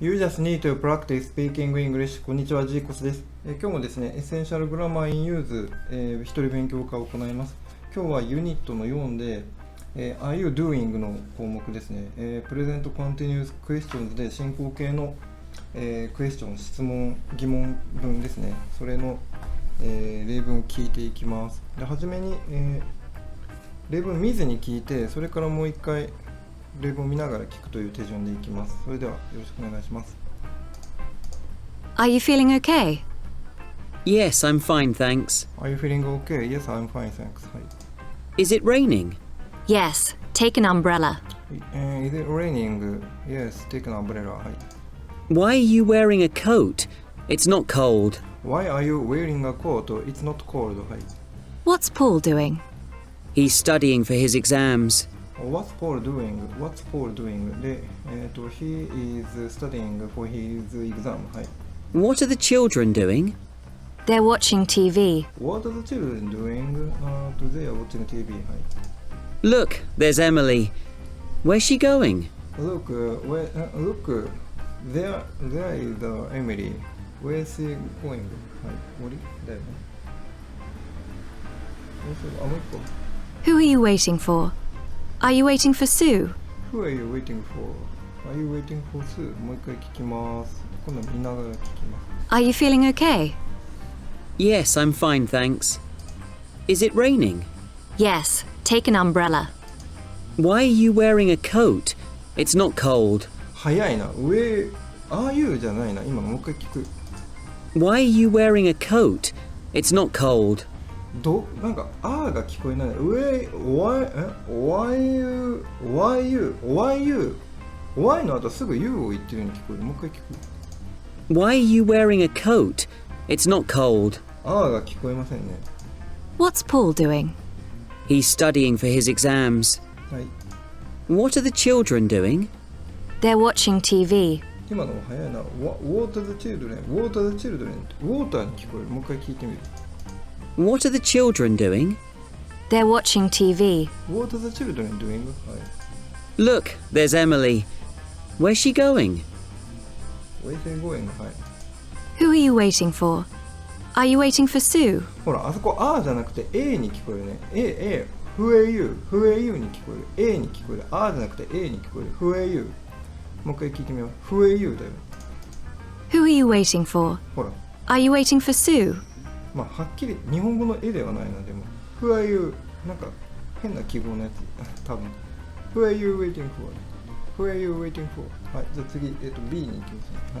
You just need to practice speaking English. こんにちは、ジーコスです。今日もですね、エッセンシャルグラマーインユーズ、一人勉強会を行います。今日はユニットの4で、Are you doing の項目ですね。プレゼントコンティニュースクエスチョンズで進行形の、クエスチョン、質問、疑問文ですね。それの、例文を聞いていきます。で、はじめに、例文見ずに聞いて、それからもう一回例文を見ながら聞くという手順でいきます。それではよろしくお願いします。Are you feeling okay? Yes, I'm fine, thanks. Are you feeling okay? Yes, I'm fine, thanks. はい。Is it raining? Yes, take an umbrella. Is it raining? Yes, take an umbrella. はい。Why are you wearing a coat? It's not cold. Why are you wearing a coat? It's not cold. はい。What's Paul doing? He's studying for his exams. What's Paul doing? What's Paul doing? で、he is studying for his exam. はい。What are the children doing? They're watching TV. What are the children doing? They are watching TV. はい。Look, there's Emily. Where's she going? Look, look, there is Emily. Where is she going? はい。終わりだよね。もう一個。Who are you waiting for? Are you waiting for Sue? Who are you waiting for? Are you waiting for Sue? もう一回聞きます。今度見ながら聞きます。Are you feeling okay? Yes, I'm fine, thanks. Is it raining? Yes, take an umbrella. Why are you wearing a coat? It's not cold. 早いな。Are you じゃないな。今もう一回聞く。Why are you wearing a coat? It's not cold. なんかが聞こえない。Why の後すぐ you を言ってるように聞こえる。もう一回聞く。Why are you wearing a coat? It's not cold. が聞こえませんね。What's Paul doing? He's studying for his exams. はい。What are the children doing? They're watching TV. 今のも早いな。What are the children? What are the children? Water に聞こえる。もう一回聞いてみる。What are the children doing? They're watching TV. What are the children doing? はい。Look, there's Emily. Where's she going? Where is she going? はい。Who are you waiting for? Are you waiting for Sue? ほら、あそこじゃなくて A に聞こえるね。Who are you? Who are you に聞こえる。A に聞こえる。じゃなくて A に聞こえる。Who are you? もう一回聞いてみよう。Who are you だよ。Who are you waiting for? ほら。Are you waiting for Sue? まあ、はっきり日本語の絵ではないな。でも Who are you? なんか変な記号のやつ多分 Who are you waiting for? Who are you waiting for? はい、じゃあ次、B に行きますね。は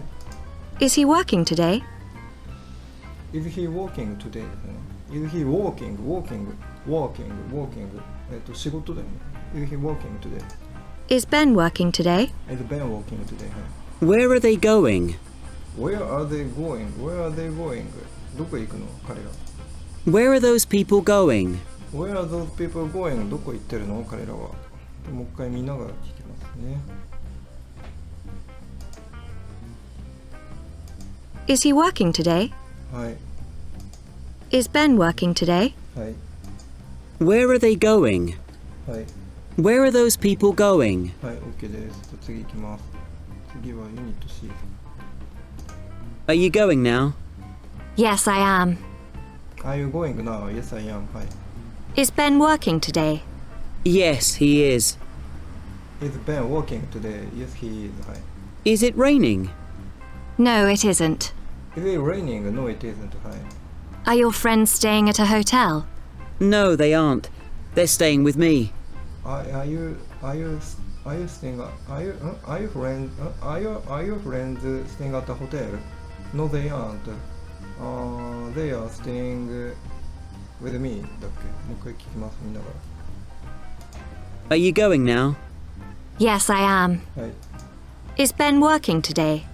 い。Is he working today? Is he walking today? ですね。Is he walking? 仕事だよね。Is he walking today? Is Ben working today? Is Ben walking today? はい。 Where are they going? Where are they going? Where are they going? どこへ行くの彼ら。Where are those people going? Where are those people going? どこ行ってるの彼らは。もう一回見ながら聞きますね。Is he working today? はい。Is Ben working today? はい。 Where are they going? はい。Where are those people going? はい、OK です。じゃあ次行きます。次はユニット C。Are you going now? Yes, I am. Are you going now? Yes, I am. はい。Is Ben working today? Yes, he is. Is Ben working today? Yes, he is. はい。Is it raining? No, it isn't. Is it raining? No, it isn't. はい。Are your friends staying at a hotel? No, they aren't. They're staying with me. Are you staying are you friends staying at a hotel? No, they aren't. They are staying with me だっけ。もう一回聞きます。見なが Are you going now? Yes, I am. ら。はい。 Is Ben working today?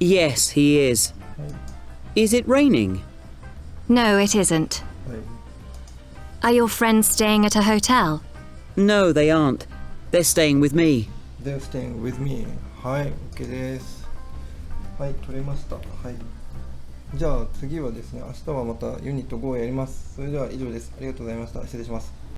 Yes, he is. はい。 Is it raining? No, it isn't. はい。 Are your friends staying at a hotel? No, they aren't. They're staying with me. They're staying with me. はい、OK です。はい、取れました。はい。じゃあ次はですね、明日はまたユニット5をやります。それでは以上です。ありがとうございました。失礼します。